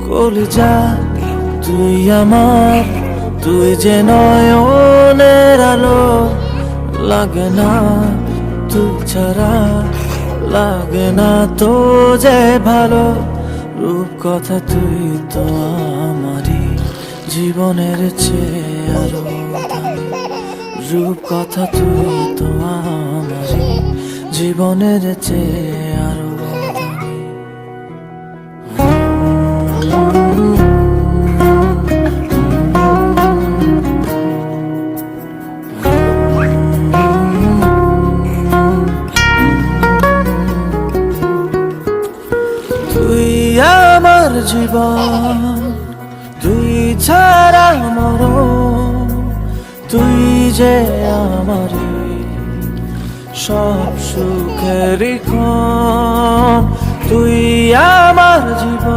কলিজা তুই আমার, তুই যে নয়নের আলো, লাগে না তুই ছাড়া, লাগে না তো যে ভালো। রূপ কথা তুই তো আমারই জীবনের চেয়ে আরো দামি, রূপ কথা তুই তো আমারই জীবনের চেয়ে আরো দামি। তুই আমার জীবন, তুই ছাড়া মরণ, তুই যে আমারই সব সুখের ক্ষণ, তুই আমার জীবন।